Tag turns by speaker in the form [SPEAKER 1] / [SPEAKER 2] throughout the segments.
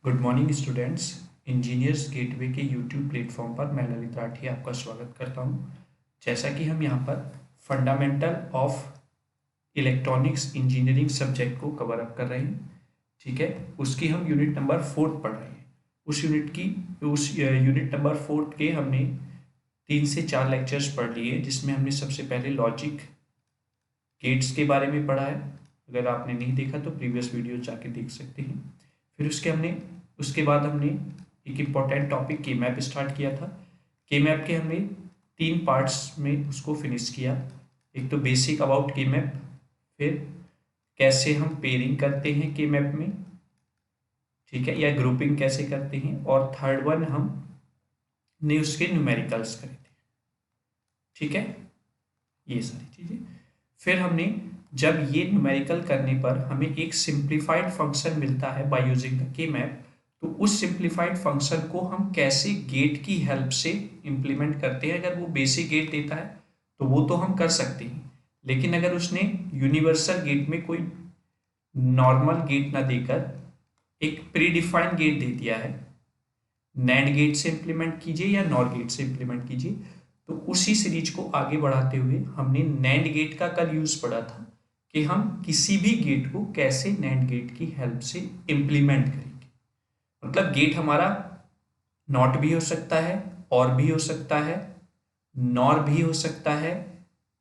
[SPEAKER 1] Good morning students. Engineers gateway के YouTube platform पर मैं ललित राठी आपका स्वागत करता हूं। जैसा कि हम यहां पर fundamental of electronics engineering subject को कवर अप कर रहे हैं, ठीक है। उसकी हम यूनिट नंबर 4 पढ़ रहे हैं। उस यूनिट नंबर 4 के हमने 3 से 4 लेक्चर्स पढ़ लिए, जिसमें हमने सबसे पहले लॉजिक गेट्स के बारे में पढ़ा है। अगर आपने नहीं देखा तो प्रीवियस वीडियो जाके देख सकते हैं। फिर उसके बाद हमने एक इम्पॉर्टेंट टॉपिक के मैप स्टार्ट किया था। के मैप के हमने 3 पार्ट्स में उसको फिनिश किया। एक तो बेसिक अबाउट के मैप, फिर कैसे हम पेयरिंग करते हैं के मैप में, ठीक है, या ग्रुपिंग कैसे करते हैं, और थर्ड वन हमने उसके न्यूमेरिकल्स करे थे, ठीक है, ये सारी चीज़ें। फिर हमने जब ये न्यूमेरिकल करने पर हमें एक सिंप्लीफाइड फंक्शन मिलता है बाय यूजिंग द के मैप, तो उस सिंप्लीफाइड फंक्शन को हम कैसे गेट की हेल्प से इंप्लीमेंट करते हैं। अगर वो बेसिक गेट देता है तो वो तो हम कर सकते हैं, लेकिन अगर उसने यूनिवर्सल गेट में कोई नॉर्मल गेट ना देकर एक प्री डिफाइंड गेट दे दिया है, नैंड गेट से इंप्लीमेंट कीजिए या नॉर गेट से इंप्लीमेंट कीजिए, तो उसी सीरीज को आगे बढ़ाते हुए हमने नैंड गेट का कल यूज पढ़ा था कि हम किसी भी गेट को कैसे नैंड गेट की हेल्प से इंप्लीमेंट करेंगे। मतलब गेट हमारा नॉट भी हो सकता है, और भी हो सकता है, नॉर भी हो सकता है,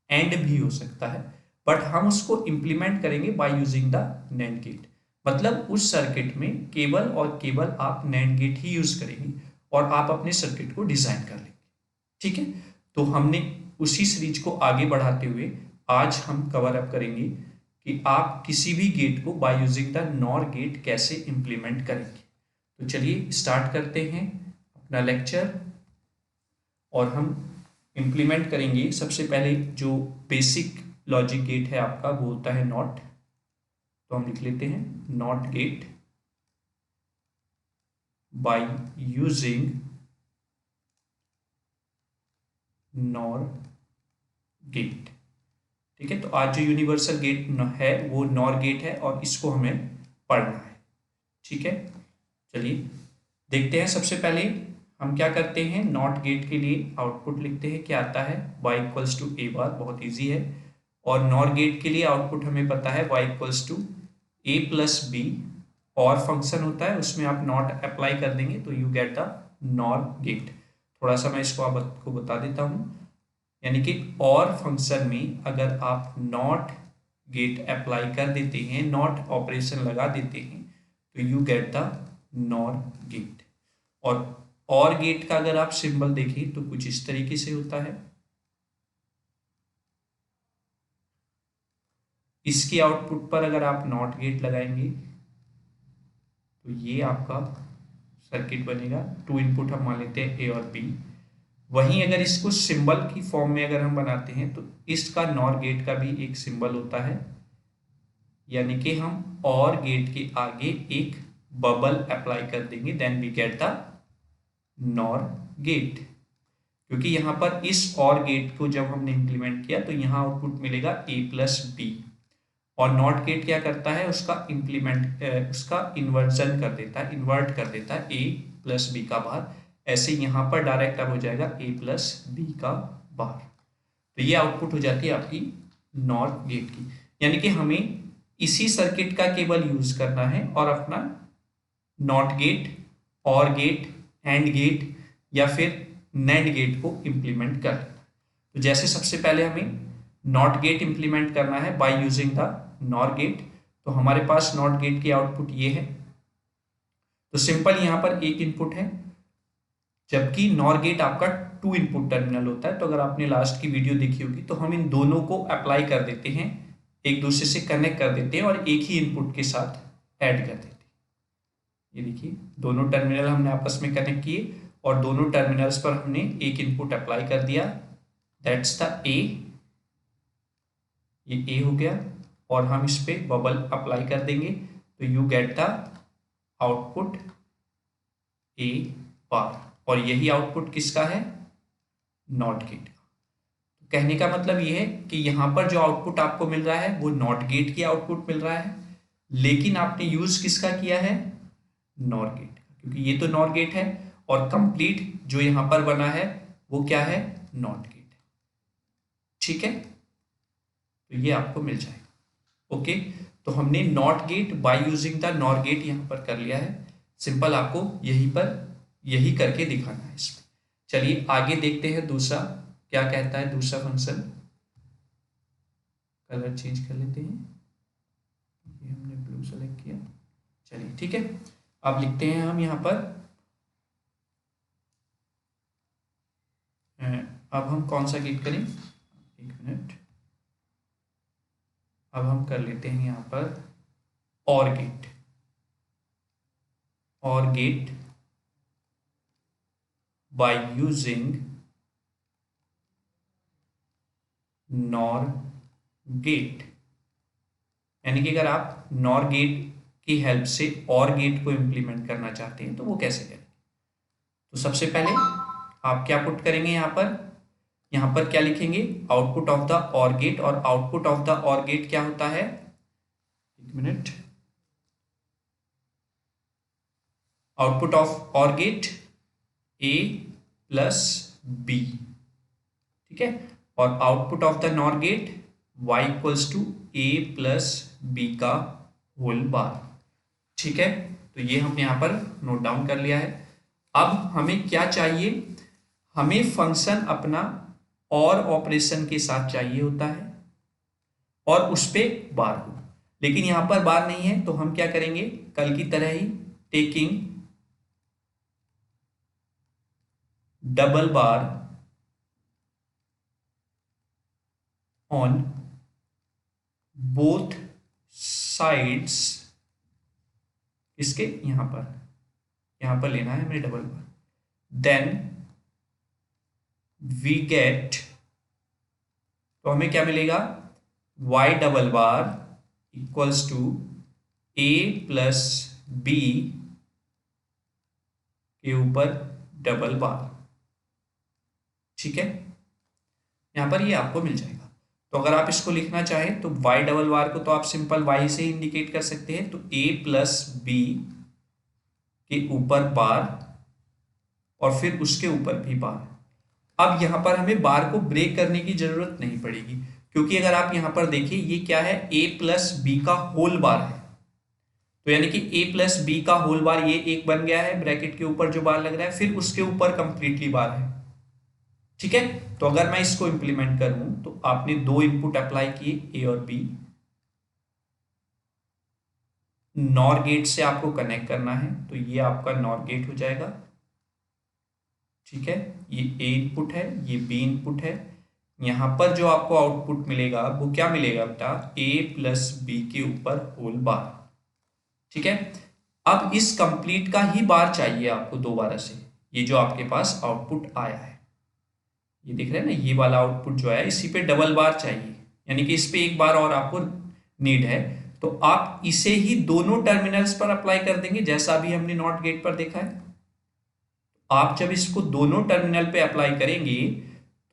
[SPEAKER 1] एंड भी हो सकता है, बट हम उसको इंप्लीमेंट करेंगे by using the NAND gate. मतलब उस सर्किट में केवल और केवल आप नैंड गेट ही यूज करेंगे और आप अपने सर्किट को डिजाइन कर लेंगे, ठीक है। तो हमने उसी सीरीज को आगे बढ़ाते हुए आज हम कवर अप करेंगे कि आप किसी भी गेट को by using the NOR gate कैसे इंप्लीमेंट करेंगे। तो चलिए स्टार्ट करते हैं अपना लेक्चर, और हम इंप्लीमेंट करेंगे। सबसे पहले जो बेसिक लॉजिक गेट है आपका वो होता है नॉट, तो हम लिख लेते हैं NOT gate by using NOR gate, ठीक है। तो आज जो यूनिवर्सल गेट है वो नॉर गेट है और इसको हमें पढ़ना है, ठीक है। चलिए देखते हैं। सबसे पहले हम क्या करते हैं, नॉट गेट के लिए आउटपुट लिखते हैं, क्या आता है y इक्वल्स टू ए बार, बहुत इजी है। और नॉर गेट के लिए आउटपुट हमें पता है y equals to A plus B, OR function होता है उसमें आप नॉट अप्लाई कर देंगे तो you get the NOR gate. थोड़ा सा मैं इसको आपको बता देता हूँ, यानी कि और फंक्शन में अगर आप नॉट गेट अप्लाई कर देते हैं, नॉट ऑपरेशन लगा देते हैं, तो you get the NOR gate. OR gate का अगर आप सिंबल देखें तो कुछ इस तरीके से होता है। इसके आउटपुट पर अगर आप नॉट गेट लगाएंगे तो ये आपका सर्किट बनेगा। 2 इनपुट हम मान लेते हैं ए और बी। वहीं अगर इसको सिंबल की फॉर्म में अगर हम बनाते हैं तो इसका नॉर गेट का भी एक सिंबल होता है, यानी कि हम और गेट के आगे एक बबल अप्लाई कर देंगे, then we get the NOR gate. क्योंकि यहां पर इस और गेट को जब हमने इंप्लीमेंट किया तो यहां आउटपुट मिलेगा ए प्लस बी, और नॉट गेट क्या करता है, उसका इन्वर्जन कर देता है, इन्वर्ट कर देता है ए प्लस बी का बाहर। ऐसे यहां पर डायरेक्ट अब हो जाएगा ए प्लस बी का बाहर, तो ये आउटपुट हो जाती है आपकी नॉर गेट की। यानी कि हमें इसी सर्किट का केवल यूज करना है और अपना not gate, OR gate, and gate या फिर नैंड गेट को इंप्लीमेंट कर लेना। तो जैसे सबसे पहले हमें नॉट गेट इंप्लीमेंट करना है by using the NOR gate, तो हमारे पास नॉट गेट की आउटपुट ये है। तो सिंपल यहां पर एक इनपुट है, जबकि नॉर गेट आपका 2 इनपुट टर्मिनल होता है। तो अगर आपने लास्ट की वीडियो देखी होगी तो हम इन दोनों को अप्लाई कर देते हैं, एक दूसरे से कनेक्ट कर देते हैं और एक ही इनपुट के साथ ऐड कर देते हैं। ये देखिए दोनों टर्मिनल हमने आपस में कनेक्ट किए और दोनों टर्मिनल्स पर हमने एक इनपुट अप्लाई कर दिया, दैट्स द ए। ये ए हो गया और हम इस पे बबल अप्लाई कर देंगे तो यू गेट द आउटपुट ए बार, और यही आउटपुट किसका है, नॉट गेट का। तो कहने का मतलब ये है कि यहां पर जो आउटपुट आपको मिल रहा है वो नॉट गेट की आउटपुट मिल रहा है, लेकिन आपने यूज किसका किया है, नॉर गेट, क्योंकि ये तो नॉर गेट है और कंप्लीट जो यहां पर बना है वो क्या है, नॉट गेट। ठीक है, तो ये आपको मिल जाएगा। ओके, तो हमने NOT gate by using the NOR gate यहां पर कर लिया है। सिंपल आपको यहीं पर यही करके दिखाना है इसमें। चलिए आगे देखते हैं दूसरा क्या कहता है दूसरा फंक्शन। कलर चेंज कर लेते हैं, ये हमने ब्लू सेलेक्ट किया। चलिए ठीक है, अब लिखते हैं हम यहाँ पर अब हम कौन सा गेट करें, एक मिनट। अब हम कर लेते हैं यहाँ पर OR gate, OR gate by using NOR gate. यानी कि अगर आप नॉर गेट की हेल्प से और गेट को इंप्लीमेंट करना चाहते हैं तो वो कैसे करें। तो सबसे पहले आप क्या पुट करेंगे यहां पर क्या लिखेंगे, output of the OR gate. और output of the OR gate क्या होता है, एक मिनट, output of OR gate A plus B. ठीक है, और output of the NOR gate y equals to A plus B का होल बार। ठीक है, तो ये हमने यहां पर नोट डाउन कर लिया है। अब हमें क्या चाहिए, हमें फंक्शन अपना और ऑपरेशन के साथ चाहिए होता है और उस पे बार हो, लेकिन यहां पर बार नहीं है। तो हम क्या करेंगे, कल की तरह ही taking double bar on both sides, इसके यहां पर लेना है हमें double bar. Then we get, तो हमें क्या मिलेगा, y double bar equals to a plus B के ऊपर डबल बार। ठीक है, यहां पर ये आपको मिल जाएगा। तो अगर आप इसको लिखना चाहें तो y डबल बार को तो आप सिंपल y से इंडिकेट कर सकते हैं, तो a प्लस बी के ऊपर बार और फिर उसके ऊपर भी बार। अब यहां पर हमें बार को ब्रेक करने की जरूरत नहीं पड़ेगी, क्योंकि अगर आप यहां पर देखिए ये क्या है, a प्लस बी का होल बार है। तो यानी कि a प्लस बी का होल बार ये एक बन गया है, ब्रैकेट के ऊपर जो बार लग रहा है, फिर उसके ऊपर कंप्लीटली बार है। ठीक है, तो अगर मैं इसको इंप्लीमेंट करूं तो आपने दो इनपुट अप्लाई किए, a और b। नॉर गेट से आपको कनेक्ट करना है, तो ये आपका नॉर गेट हो जाएगा। ठीक है, ये a इनपुट है, ये b इनपुट है। यहां पर जो आपको आउटपुट मिलेगा वो क्या मिलेगा बेटा, a प्लस बी के ऊपर होल बार। ठीक है, अब इस कंप्लीट का ही बार चाहिए आपको दोबारा से। ये जो आपके पास आउटपुट आया है, ये दिख रहा है ना, ये वाला आउटपुट जो है इसी पे डबल बार चाहिए, यानी कि इस पे एक बार और आपको नीड है। तो आप इसे ही दोनों टर्मिनल्स पर अप्लाई कर देंगे, जैसा अभी हमने नॉट गेट पर देखा है। आप जब इसको दोनों टर्मिनल पे अप्लाई करेंगे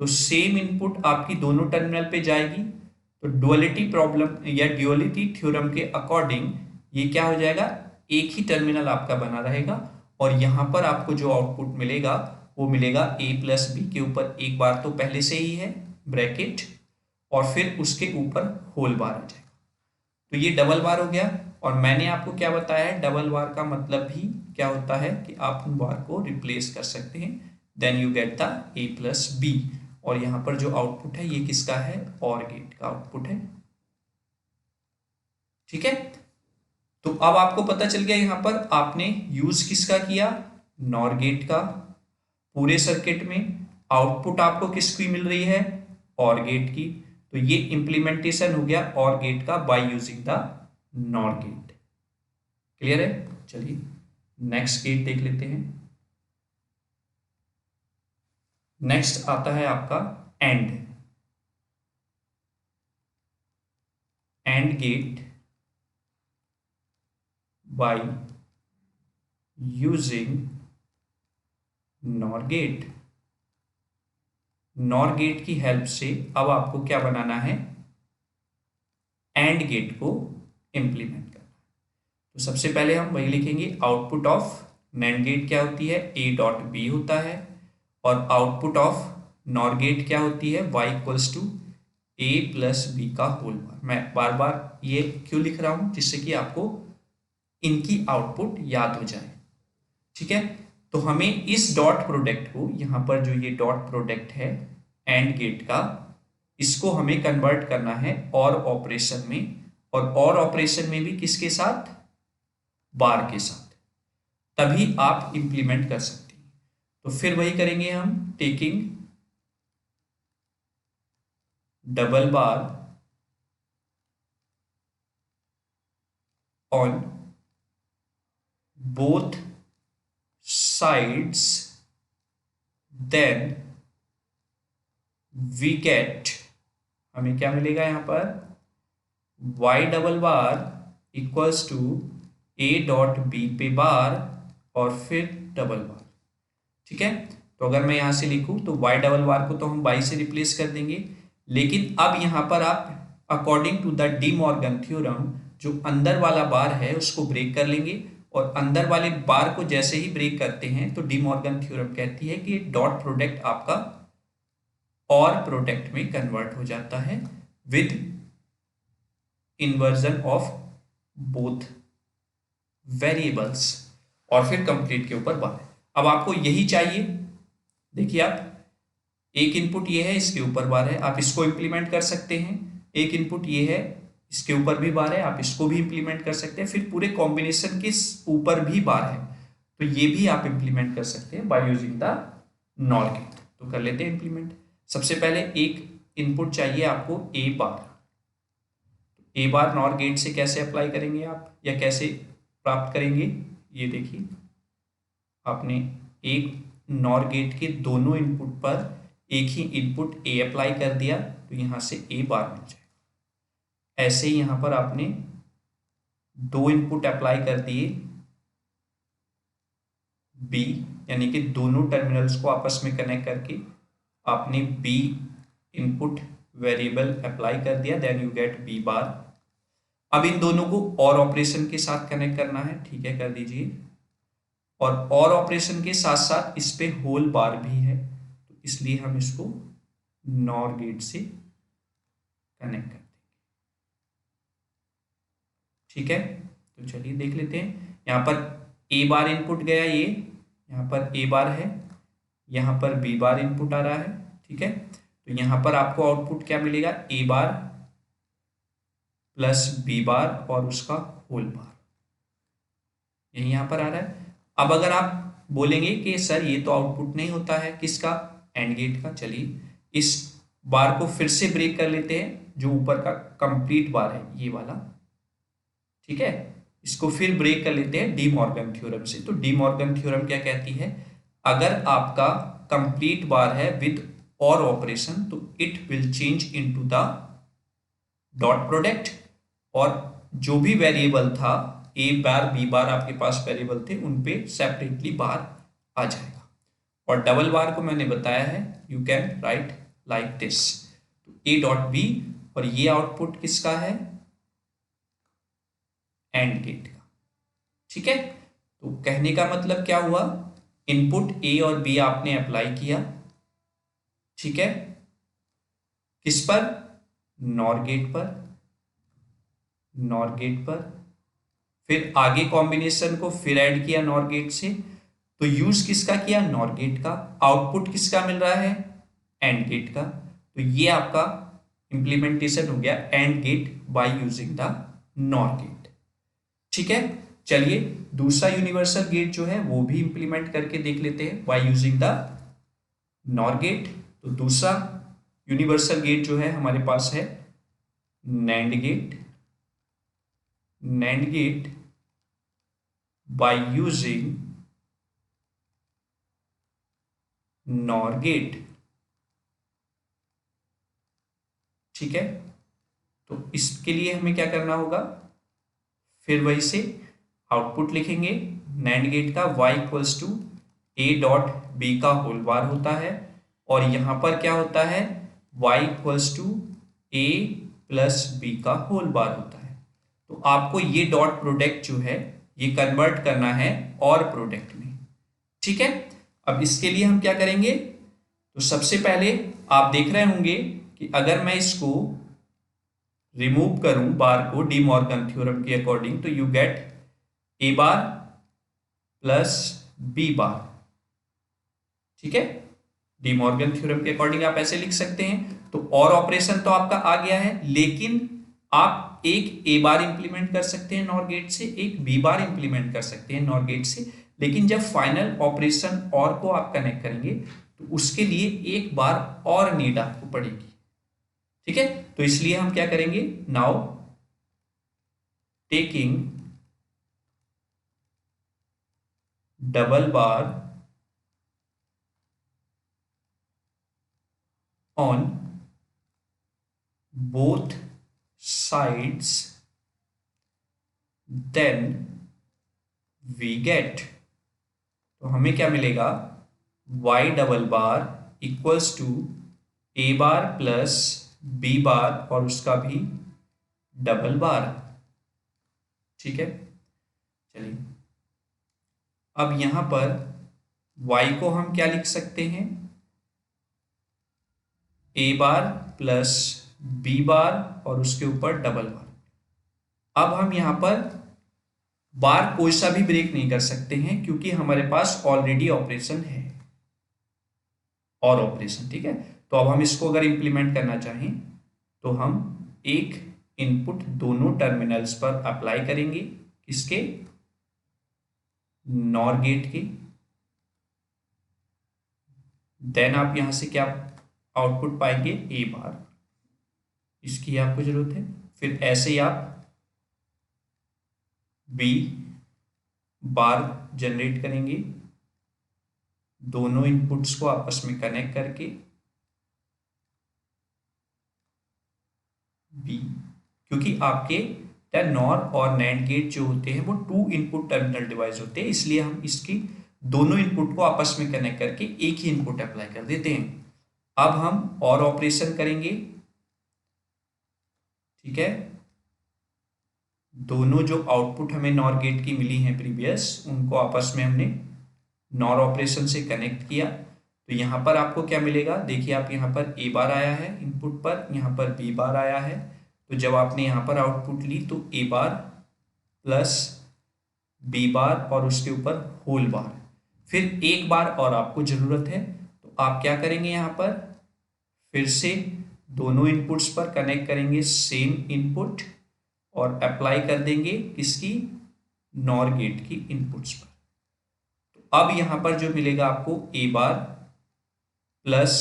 [SPEAKER 1] तो सेम इनपुट आपकी दोनों टर्मिनल पे जाएगी। तो डुअलिटी प्रॉब्लम या ड्यूअलिटी थ्योरम के अकॉर्डिंग ये क्या हो जाएगा, एक ही टर्मिनल आपका बना रहेगा और यहां पर आपको जो आउटपुट मिलेगा वो मिलेगा a प्लस बी के ऊपर एक बार तो पहले से ही है ब्रैकेट, और फिर उसके ऊपर होल बार आ जाएगा। तो ये डबल बार हो गया। और मैंने आपको क्या बताया है, डबल बार का मतलब भी क्या होता है कि आप उन बार को रिप्लेस कर सकते हैं, then you get the a plus B. और यहां पर जो आउटपुट है ये किसका है, और गेट का आउटपुट है। ठीक है, तो अब आपको पता चल गया यहां पर आपने यूज किसका किया, नॉर गेट का। पूरे सर्किट में आउटपुट आपको किसकी मिल रही है, और गेट की। तो ये इंप्लीमेंटेशन हो गया और गेट का by using the NOR gate. Clear है, चलिए नेक्स्ट गेट देख लेते हैं। नेक्स्ट आता है आपका AND gate by using NOR gate. NOR gate की हेल्प से अब आपको क्या बनाना है, एंड गेट को इंप्लीमेंट करना। तो सबसे पहले हम वही लिखेंगे, आउटपुट ऑफ नैंड गेट क्या होती है, ए डॉट बी होता है, और आउटपुट ऑफ नॉर गेट क्या होती है, y equals to A plus B का होल बार। मैं बार बार ये क्यों लिख रहा हूं, जिससे कि आपको इनकी आउटपुट याद हो जाए। ठीक है, तो हमें इस डॉट प्रोडक्ट को, यहां पर जो ये डॉट प्रोडक्ट है एंड गेट का, इसको हमें कन्वर्ट करना है और ऑपरेशन में, और ऑपरेशन में भी किसके साथ, बार के साथ, तभी आप इंप्लीमेंट कर सकते हैं। तो फिर वही करेंगे हम, taking double bar on both sides, then we get, हमें क्या मिलेगा यहां पर, y double bar equals to a dot B पे बार और फिर डबल बार। ठीक है, तो अगर मैं यहां से लिखूं तो y डबल बार को तो हम y से रिप्लेस कर देंगे, लेकिन अब यहां पर आप according to the De Morgan theorem जो अंदर वाला बार है उसको ब्रेक कर लेंगे, और अंदर वाले बार को जैसे ही ब्रेक करते हैं तो डी मॉर्गन थ्योरम कहती है कि डॉट प्रोडक्ट आपका और प्रोडक्ट में कन्वर्ट हो जाता है with inversion of both variables, और फिर कंप्लीट के ऊपर बार। अब आपको यही चाहिए, देखिए आप, एक इनपुट ये है, इसके ऊपर बार है, आप इसको इंप्लीमेंट कर सकते हैं, एक इनपुट ये है, इसके ऊपर भी बार है, आप इसको भी इंप्लीमेंट कर सकते हैं, फिर पूरे कॉम्बिनेशन के ऊपर भी बार है, तो ये भी आप इंप्लीमेंट कर सकते हैं by using the NOR gate. तो कर लेते हैं इंप्लीमेंट। सबसे पहले एक इनपुट चाहिए आपको ए बार, ए बार नॉर गेट से कैसे अप्लाई करेंगे आप, या कैसे प्राप्त करेंगे, ये देखिए, आपने एक नॉर गेट के दोनों इनपुट पर एक ही इनपुट ए अप्लाई कर दिया तो यहां से ए बार मिल जाएगा। ऐसे ही यहां पर आपने दो इनपुट अप्लाई कर दिए बी, यानी कि दोनों टर्मिनल्स को आपस में कनेक्ट करके आपने बी इनपुट वेरिएबल अप्लाई कर दिया, then you get B bar. अब इन दोनों को और ऑपरेशन के साथ कनेक्ट करना है, ठीक है, कर दीजिए, और ऑपरेशन के साथ साथ इस पे होल बार भी है, तो इसलिए हम इसको नॉर गेट से कनेक्ट कर देंगे। ठीक है, तो चलिए देख लेते हैं। यहां पर ए बार इनपुट गया, ये यहां पर ए बार है, यहां पर बी बार इनपुट आ रहा है। ठीक है, तो यहां पर आपको आउटपुट क्या मिलेगा, ए बार प्लस बी बार और उसका होल बार, यही यहां पर आ रहा है। अब अगर आप बोलेंगे कि सर ये तो आउटपुट नहीं होता है, किसका, एंड गेट का, चलिए इस बार को फिर से ब्रेक कर लेते हैं, जो ऊपर का कंप्लीट बार है ये वाला। ठीक है, इसको फिर ब्रेक कर लेते हैं डी मॉर्गन थ्योरम से। तो डी मॉर्गन थ्योरम क्या कहती है, अगर आपका कंप्लीट बार है विद और ऑपरेशन तो it will change into the dot product, और जो भी वेरिएबल था ए बार बी बार आपके पास वेरिएबल थे उन पे सेपरेटली बार आ जाएगा। और डबल बार को मैंने बताया है, you can write like this, तो ए डॉट बी, और ये आउटपुट किसका है, एंड गेट का। ठीक है, तो कहने का मतलब क्या हुआ, इनपुट ए और बी आपने अप्लाई किया, ठीक है, किस पर, नॉर गेट पर, नॉर गेट पर, फिर आगे कॉम्बिनेशन को फिर ऐड किया नॉर गेट से, तो यूज किसका किया, नॉर गेट का, आउटपुट किसका मिल रहा है, एंड गेट का, तो ये आपका इंप्लीमेंटेशन हो गया AND gate by using the NOR gate. ठीक है, चलिए दूसरा यूनिवर्सल गेट जो है वो भी इंप्लीमेंट करके देख लेते हैं by using the NOR gate. तो दूसरा यूनिवर्सल गेट जो है हमारे पास है NAND gate, NAND gate by using NOR gate. ठीक है, तो इसके लिए हमें क्या करना होगा, फिर वही से आउटपुट लिखेंगे नैंड गेट का, y equals to A dot B का होल बार होता है, और यहां पर क्या होता है, y equals to A plus B का होल बार होता है। तो तो आपको ये डॉट प्रोडक्ट जो है ये कन्वर्ट करना है और प्रोडक्ट में। ठीक है, अब इसके लिए हम क्या करेंगे, तो सबसे पहले आप देख रहे होंगे कि अगर मैं इसको रिमूव करूं बार को डी मॉर्गन थ्योरम के अकॉर्डिंग, तो you get A bar plus B bar. ठीक है, डी मॉर्गन थ्योरम के अकॉर्डिंग आप ऐसे लिख सकते हैं। तो और ऑपरेशन तो आपका आ गया है, लेकिन आप एक ए बार इंप्लीमेंट कर सकते हैं नॉर गेट से, एक बी बार इंप्लीमेंट कर सकते हैं नॉर गेट से, लेकिन जब फाइनल ऑपरेशन और को आप कनेक्ट करेंगे तो उसके लिए एक बार और नीड आपको पड़ेगी। ठीक है, तो इसलिए हम क्या करेंगे, now taking double bar on both sides, then we get, तो हमें क्या मिलेगा, y double bar equals to A bar plus B bar और उसका भी डबल बार। ठीक है, चलिए अब यहां पर y को हम क्या लिख सकते हैं, ए बार प्लस बी बार और उसके ऊपर डबल बार। अब हम यहां पर बार कोई सा भी ब्रेक नहीं कर सकते हैं क्योंकि हमारे पास ऑलरेडी ऑपरेशन है और ऑपरेशन। ठीक है, तो अब हम इसको अगर इंप्लीमेंट करना चाहें तो हम एक इनपुट दोनों टर्मिनल्स पर अप्लाई करेंगे, किसके, नॉर गेट के। देन आप यहां से क्या आउटपुट पाएंगे, ए बार, इसकी आपको जरूरत है। फिर ऐसे ही आप बी बार जनरेट करेंगे, दोनों इनपुट्स को आपस में कनेक्ट करके बी, क्योंकि आपके नॉर और नैंड गेट जो होते हैं वो 2 इनपुट टर्मिनल डिवाइस होते हैं, इसलिए हम इसकी दोनों इनपुट को आपस में कनेक्ट करके एक ही इनपुट अप्लाई कर देते हैं। अब हम और ऑपरेशन करेंगे। ठीक है, दोनों जो आउटपुट हमें नॉर गेट की मिली हैं प्रीवियस, उनको आपस में हमने नॉर ऑपरेशन से कनेक्ट किया। तो यहां पर आपको क्या मिलेगा, देखिए आप यहां पर ए बार आया है इनपुट पर, यहां पर बी बार आया है। तो जब आपने यहां पर आउटपुट ली तो ए बार प्लस बी बार और उसके ऊपर होल बार, फिर एक बार और आपको जरूरत है। तो आप क्या करेंगे, यहां पर फिर से दोनों इनपुट्स पर कनेक्ट करेंगे सेम इनपुट और अप्लाई कर देंगे किसकी, नॉर गेट की इनपुट्स पर। तो अब यहां पर जो मिलेगा आपको, ए बार प्लस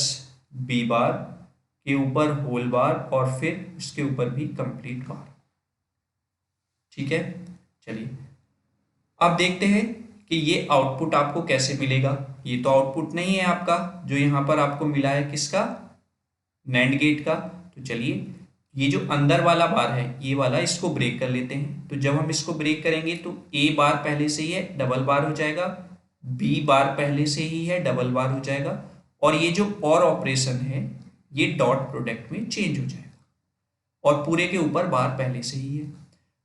[SPEAKER 1] बी बार के ऊपर होल बार और फिर इसके ऊपर भी कंप्लीट बार। ठीक है, चलिए अब देखते हैं कि ये आउटपुट आपको कैसे मिलेगा। ये तो आउटपुट नहीं है आपका जो यहां पर आपको मिला है, किसका, नैंड गेट का। तो चलिए ये जो अंदर वाला बार है ये वाला, इसको ब्रेक कर लेते हैं। तो जब हम इसको ब्रेक करेंगे तो ए बार पहले से ही है, डबल बार हो जाएगा, बी बार पहले से ही है, डबल बार हो जाएगा, और ये जो और ऑपरेशन है ये डॉट प्रोडक्ट में चेंज हो जाएगा, और पूरे के ऊपर बार पहले से ही है।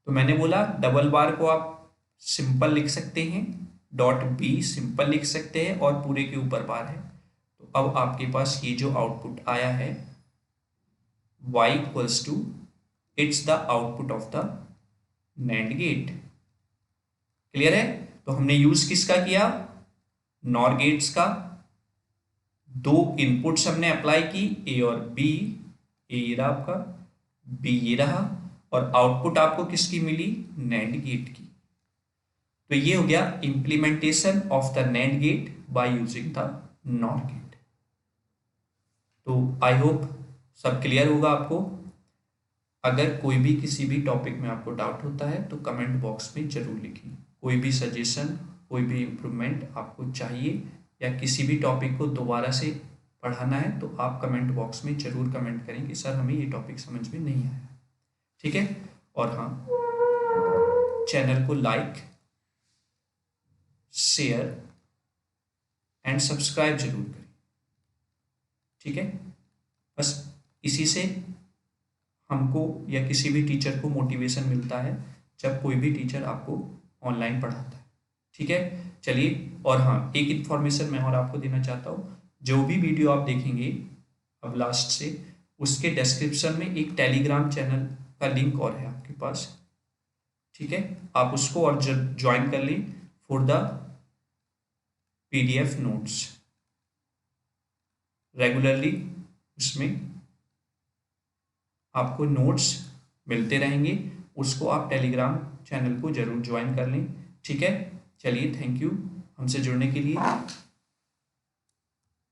[SPEAKER 1] तो मैंने बोला डबल बार को आप सिंपल लिख सकते हैं, डॉट बी सिंपल लिख सकते हैं, और पूरे के ऊपर बार है। तो अब आपके पास ये जो आउटपुट आया है y equals to, it's the output of the NAND gate। Clear है, तो हमने यूज किसका किया, नॉर गेट्स का। दो इनपुट्स हमने अप्लाई की, ए और बी, ए ये रहा आपका, बी ये रहा, और आउटपुट आपको किसकी मिली, नैंड गेट की। तो ये हो गया implementation of the NAND gate by using the NOR gate. तो आई होप सब क्लियर होगा आपको। अगर कोई भी किसी भी टॉपिक में आपको डाउट होता है तो कमेंट बॉक्स में जरूर लिखिए। कोई भी सजेशन, कोई भी इम्प्रूवमेंट आपको चाहिए या किसी भी टॉपिक को दोबारा से पढ़ाना है तो आप कमेंट बॉक्स में जरूर कमेंट करें कि सर हमें ये टॉपिक समझ में नहीं आया। ठीक है, और हाँ, चैनल को लाइक, शेयर एंड सब्सक्राइब जरूर करें। ठीक है, बस इसी से हमको या किसी भी टीचर को मोटिवेशन मिलता है जब कोई भी टीचर आपको ऑनलाइन पढ़ाता है। ठीक है, चलिए। और हाँ, एक इन्फॉर्मेशन मैं और आपको देना चाहता हूँ, जो भी वीडियो आप देखेंगे अब लास्ट से, उसके डिस्क्रिप्शन में एक टेलीग्राम चैनल का लिंक और है आपके पास। ठीक है, आप उसको और ज्वाइन कर लें for the PDF notes. Regularly उसमें आपको नोट्स मिलते रहेंगे, उसको आप टेलीग्राम चैनल को जरूर ज्वाइन कर लें। ठीक है, चलिए, थैंक यू हमसे जुड़ने के लिए।